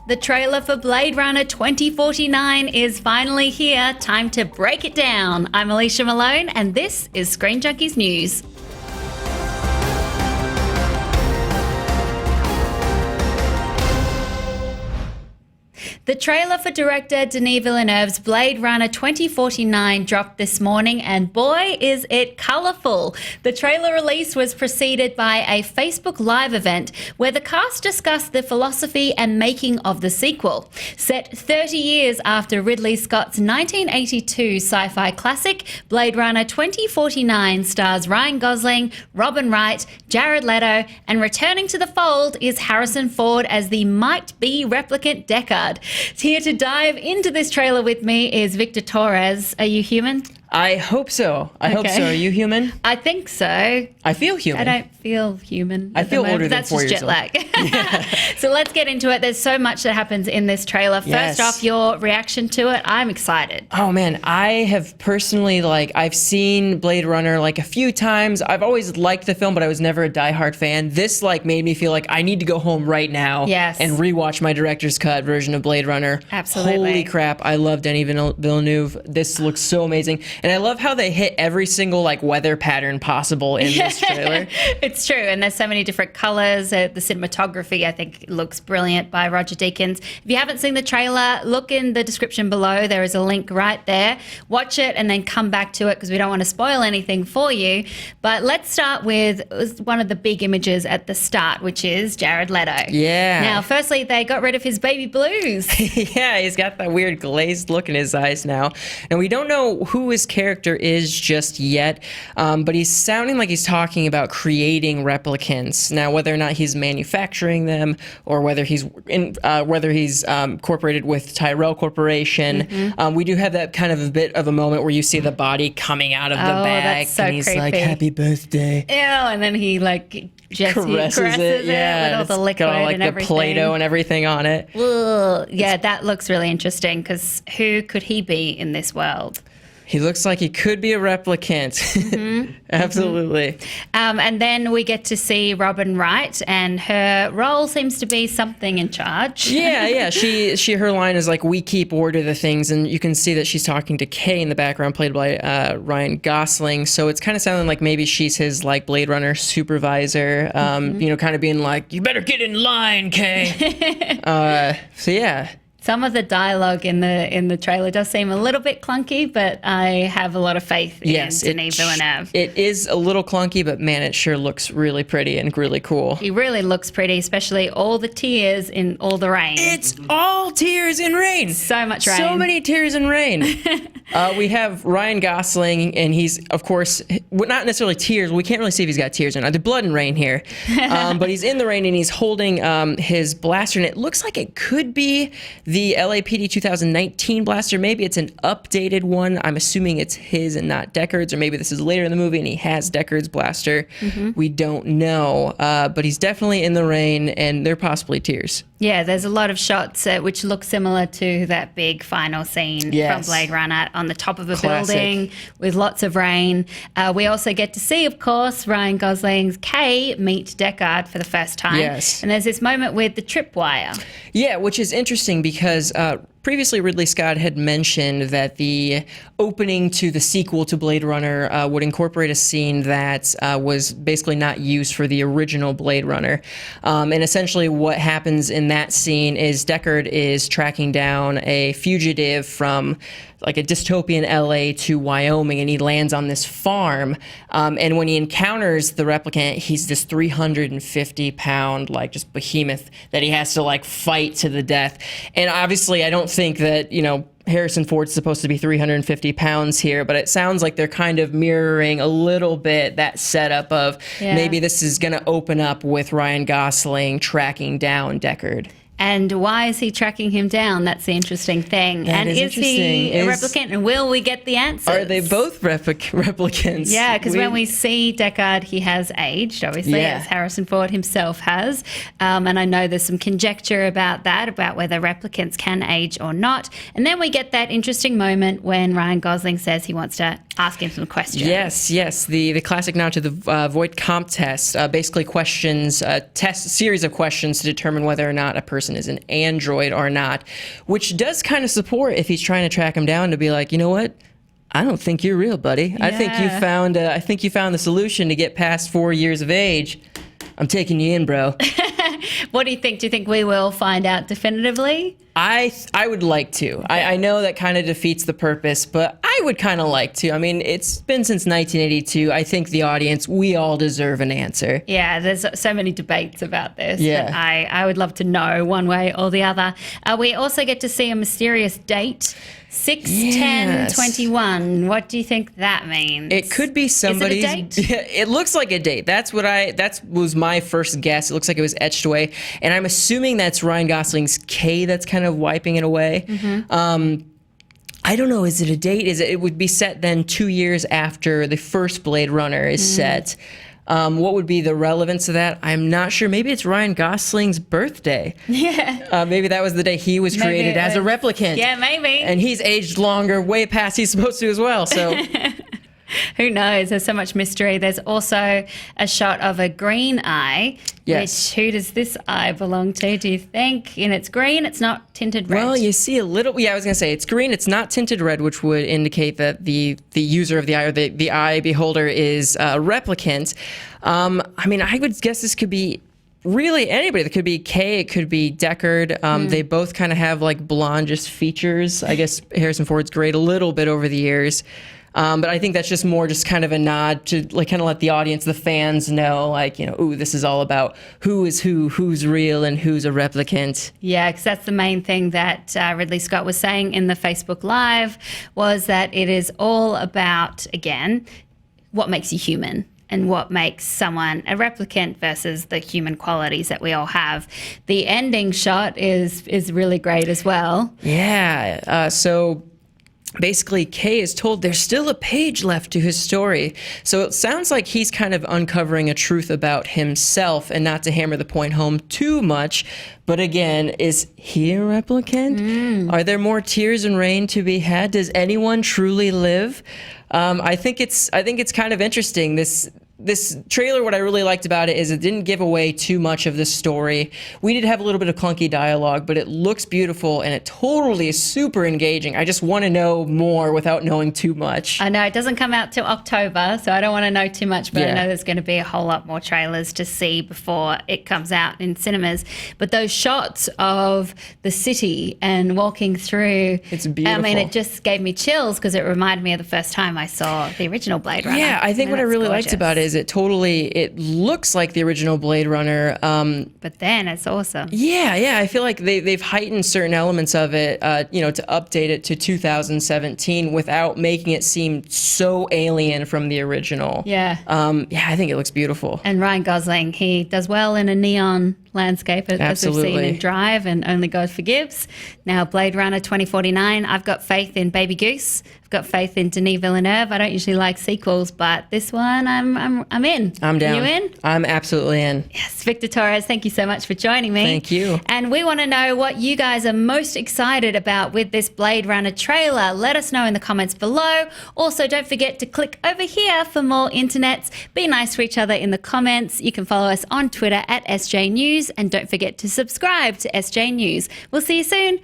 The trailer for Blade Runner 2049 is finally here. Time to break it down. I'm Alicia Malone, and this is Screen Junkies News. The trailer for director Denis Villeneuve's Blade Runner 2049 dropped this morning, and boy, is it colourful. The trailer release was preceded by a Facebook Live event where the cast discussed the philosophy and making of the sequel. Set 30 years after Ridley Scott's 1982 sci-fi classic, Blade Runner 2049 stars Ryan Gosling, Robin Wright, Jared Leto, and returning to the fold is Harrison Ford as the might-be replicant Deckard. Here to dive into this trailer with me is Victor Torres. Are you human? I hope so. I hope so. Are you human? I think so. I feel human. I don't feel human. I feel older than That's 4 just years jet lag. Yeah. So let's get into it. There's so much that happens in this trailer. First off, your reaction to it. I'm excited. Oh man, I have personally, I've seen Blade Runner a few times. I've always liked the film, but I was never a diehard fan. This made me feel like I need to go home right now and rewatch my director's cut version of Blade Runner. Absolutely. Holy crap, I love Denis Villeneuve. This looks so amazing. And I love how they hit every single weather pattern possible in this trailer. It's true, and there's so many different colors. The cinematography, I think, looks brilliant by Roger Deakins. If you haven't seen the trailer, look in the description below. There is a link right there. Watch it and then come back to it because we don't want to spoil anything for you. But let's start with one of the big images at the start, which is Jared Leto. Yeah. Now, firstly, they got rid of his baby blues. Yeah, he's got that weird glazed look in his eyes now. And we don't know who his character is just yet, but he's sounding like he's talking about creating replicants. Now, whether or not he's manufacturing them or whether he's incorporated with Tyrell Corporation, we do have that kind of a bit of a moment where you see the body coming out of the bag, that's so and he's creepy. like, "Happy birthday!" Ew, and then he just caresses it, with all the liquid got all, and the everything. Play-Doh and everything on it. Ugh. Yeah, that looks really interesting because who could he be in this world? He looks like he could be a replicant. Absolutely. And then we get to see Robin Wright, and her role seems to be something in charge. Yeah. Her line is we keep order the things, and you can see that she's talking to Kay in the background, played by Ryan Gosling. So it's kind of sounding like maybe she's his Blade Runner supervisor. Kind of being like, "You better get in line, Kay." So yeah. Some of the dialogue in the trailer does seem a little bit clunky, but I have a lot of faith in Denis Villeneuve. It is a little clunky, but man, it sure looks really pretty and really cool. He really looks pretty, especially all the tears in all the rain. It's all tears and rain. So much rain. So many tears and rain. We have Ryan Gosling, and he's, of course, not necessarily tears. We can't really see if he's got tears or not. There's blood and rain here. But he's in the rain, and he's holding his blaster, and it looks like it could be the LAPD 2019 blaster. Maybe it's an updated one. I'm assuming it's his and not Deckard's, or maybe this is later in the movie and he has Deckard's blaster. We don't know, but he's definitely in the rain, and they're possibly tears. Yeah, there's a lot of shots which look similar to that big final scene from Blade Runner on the top of a building with lots of rain. We also get to see, of course, Ryan Gosling's Kay meet Deckard for the first time. Yes. And there's this moment with the tripwire. Yeah, which is interesting because previously Ridley Scott had mentioned that the opening to the sequel to Blade Runner would incorporate a scene that was basically not used for the original Blade Runner. And essentially what happens in that scene is Deckard is tracking down a fugitive from a dystopian LA to Wyoming, and he lands on this farm. And when he encounters the replicant, he's this 350-pound, just behemoth that he has to, fight to the death. And obviously, I don't think that, Harrison Ford's supposed to be 350 pounds here, but it sounds like they're kind of mirroring a little bit that setup of maybe this is going to open up with Ryan Gosling tracking down Deckard. And why is he tracking him down? That's the interesting thing. That and is he a replicant? And will we get the answers? Are they both replicants? Yeah, because when we see Deckard, he has aged, obviously, as Harrison Ford himself has. And I know there's some conjecture about that, about whether replicants can age or not. And then we get that interesting moment when Ryan Gosling says he wants to ask him some questions. Yes. The classic nod to the Voight-Komp Test, basically series of questions to determine whether or not a person is an android or not, which does kind of support if he's trying to track him down to be like, you know what? I don't think you're real, buddy. I think you found the solution to get past 4 years of age. I'm taking you in, bro. What do you think? Do you think we will find out definitively? I would like to. I know that kind of defeats the purpose, but I would kind of like to. I mean, it's been since 1982. I think the audience, we all deserve an answer. Yeah, there's so many debates about this. Yeah. I would love to know one way or the other. We also get to see a mysterious date. 6/10/21. What do you think that means? It could be somebody's. Is it a date? Yeah, it looks like a date. That was my first guess. It looks like it was etched away, and I'm assuming that's Ryan Gosling's K that's kind of wiping it away. Mm-hmm. I don't know. Is it a date? It would be set then 2 years after the first Blade Runner is set. What would be the relevance of that? I'm not sure. Maybe it's Ryan Gosling's birthday. Yeah. Maybe that was the day he was created as a replicant. Yeah, maybe. And he's aged longer, way past he's supposed to as well. So who knows? There's so much mystery. There's also a shot of a green eye. Yes. Which, who does this eye belong to, do you think? And it's green, it's not tinted red. Well, you see a little, I was going to say it's green, it's not tinted red, which would indicate that the user of the eye or the eye beholder is a replicant. I mean, I would guess this could be really anybody. It could be Kay, it could be Deckard. They both kind of have like blondish features. I guess Harrison Ford's grayed a little bit over the years. But I think that's just kind of a nod to like kind of let the audience, the fans know, like, you know, ooh, this is all about who is who's real and who's a replicant. Yeah, because that's the main thing that Ridley Scott was saying in the Facebook Live, was that it is all about, again, what makes you human and what makes someone a replicant versus the human qualities that we all have. The ending shot is really great as well. Yeah. So basically, Kay is told there's still a page left to his story. So it sounds like he's kind of uncovering a truth about himself, and not to hammer the point home too much. But again, is he a replicant? Are there more tears and rain to be had? Does anyone truly live? I think it's kind of interesting. This trailer, what I really liked about it is it didn't give away too much of the story. We did have a little bit of clunky dialogue, but it looks beautiful and it totally is super engaging. I just want to know more without knowing too much. I know it doesn't come out till October, so I don't want to know too much, but Yeah. I know there's going to be a whole lot more trailers to see before it comes out in cinemas. But those shots of the city and walking through, It's beautiful. I mean, it just gave me chills because it reminded me of the first time I saw the original Blade Runner. Yeah, I think what I that's really gorgeous. liked about it is it looks like the original Blade Runner. But then it's awesome. Yeah, I feel like they've heightened certain elements of it, to update it to 2017 without making it seem so alien from the original. Yeah. I think it looks beautiful. And Ryan Gosling, he does well in a neon landscape, as we've seen in Drive and Only God Forgives. Now, Blade Runner 2049, I've got faith in Baby Goose. I've got faith in Denis Villeneuve. I don't usually like sequels, but this one, I'm in. I'm down. Are you in? I'm absolutely in. Yes, Victor Torres, thank you so much for joining me. Thank you. And we want to know what you guys are most excited about with this Blade Runner trailer. Let us know in the comments below. Also, don't forget to click over here for more internets. Be nice to each other in the comments. You can follow us on Twitter at SJ News, and don't forget to subscribe to SJ News. We'll see you soon.